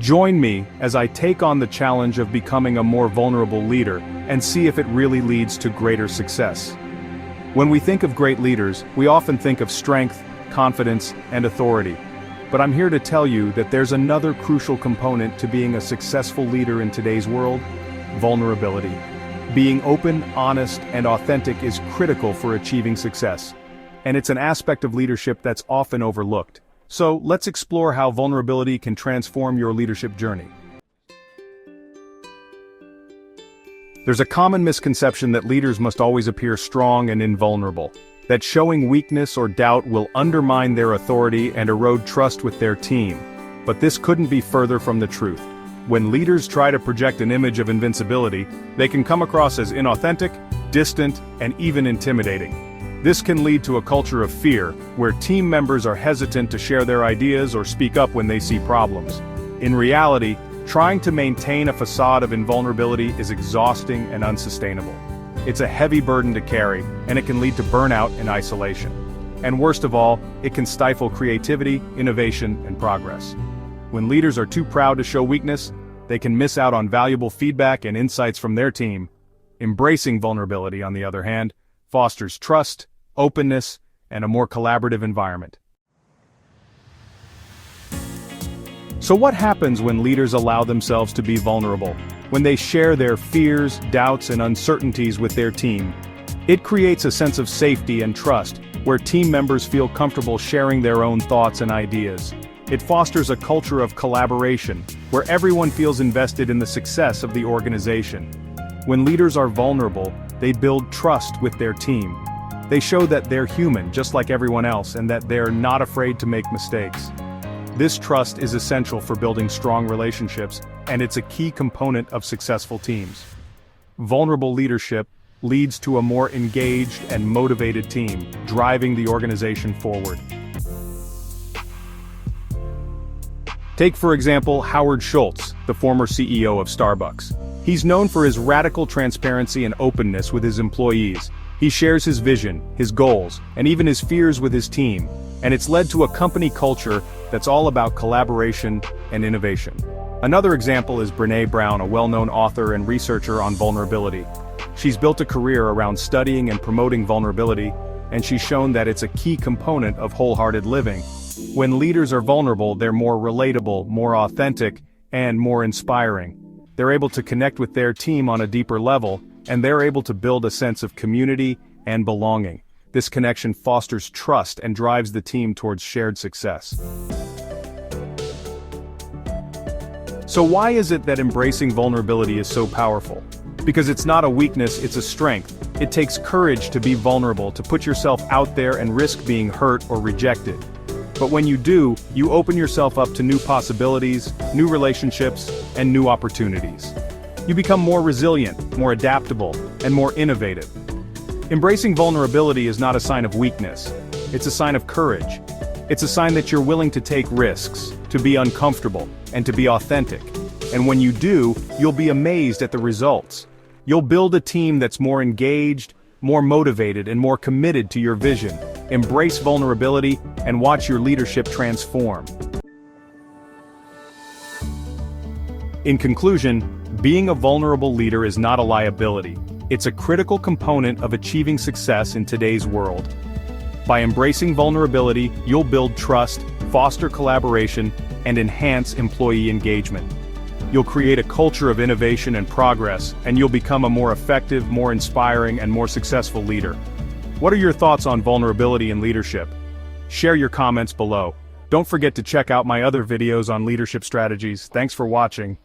Join me as I take on the challenge of becoming a more vulnerable leader and see if it really leads to greater success. When we think of great leaders, we often think of strength, confidence, and authority. But I'm here to tell you that there's another crucial component to being a successful leader in today's world: vulnerability. Being open, honest, and authentic is critical for achieving success. And it's an aspect of leadership that's often overlooked. So, let's explore how vulnerability can transform your leadership journey. There's a common misconception that leaders must always appear strong and invulnerable, that showing weakness or doubt will undermine their authority and erode trust with their team. But this couldn't be further from the truth. When leaders try to project an image of invincibility, they can come across as inauthentic, distant, and even intimidating. This can lead to a culture of fear, where team members are hesitant to share their ideas or speak up when they see problems. In reality, trying to maintain a facade of invulnerability is exhausting and unsustainable. It's a heavy burden to carry, and it can lead to burnout and isolation. And worst of all, it can stifle creativity, innovation, and progress. When leaders are too proud to show weakness, they can miss out on valuable feedback and insights from their team. Embracing vulnerability, on the other hand, fosters trust, openness, and a more collaborative environment. So what happens when leaders allow themselves to be vulnerable? When they share their fears, doubts, and uncertainties with their team? It creates a sense of safety and trust, where team members feel comfortable sharing their own thoughts and ideas. It fosters a culture of collaboration, where everyone feels invested in the success of the organization. When leaders are vulnerable, they build trust with their team. They show that they're human, just like everyone else, and that they're not afraid to make mistakes. This trust is essential for building strong relationships, and it's a key component of successful teams. Vulnerable leadership leads to a more engaged and motivated team, driving the organization forward. Take, for example, Howard Schultz, the former CEO of Starbucks. He's known for his radical transparency and openness with his employees. He shares his vision, his goals, and even his fears with his team, and it's led to a company culture that's all about collaboration and innovation. Another example is Brené Brown, a well-known author and researcher on vulnerability. She's built a career around studying and promoting vulnerability, and she's shown that it's a key component of wholehearted living. When leaders are vulnerable, they're more relatable, more authentic, and more inspiring. They're able to connect with their team on a deeper level, and they're able to build a sense of community and belonging. This connection fosters trust and drives the team towards shared success. So why is it that embracing vulnerability is so powerful? Because it's not a weakness, it's a strength. It takes courage to be vulnerable, to put yourself out there and risk being hurt or rejected. But when you do, you open yourself up to new possibilities, new relationships, and new opportunities. You become more resilient, more adaptable, and more innovative. Embracing vulnerability is not a sign of weakness. It's a sign of courage. It's a sign that you're willing to take risks, to be uncomfortable, and to be authentic. And when you do, you'll be amazed at the results. You'll build a team that's more engaged, more motivated, and more committed to your vision. Embrace vulnerability and watch your leadership transform. In conclusion, being a vulnerable leader is not a liability. It's a critical component of achieving success in today's world. By embracing vulnerability, you'll build trust, foster collaboration, and enhance employee engagement. You'll create a culture of innovation and progress, and you'll become a more effective, more inspiring, and more successful leader. What are your thoughts on vulnerability in leadership? Share your comments below. Don't forget to check out my other videos on leadership strategies. Thanks for watching.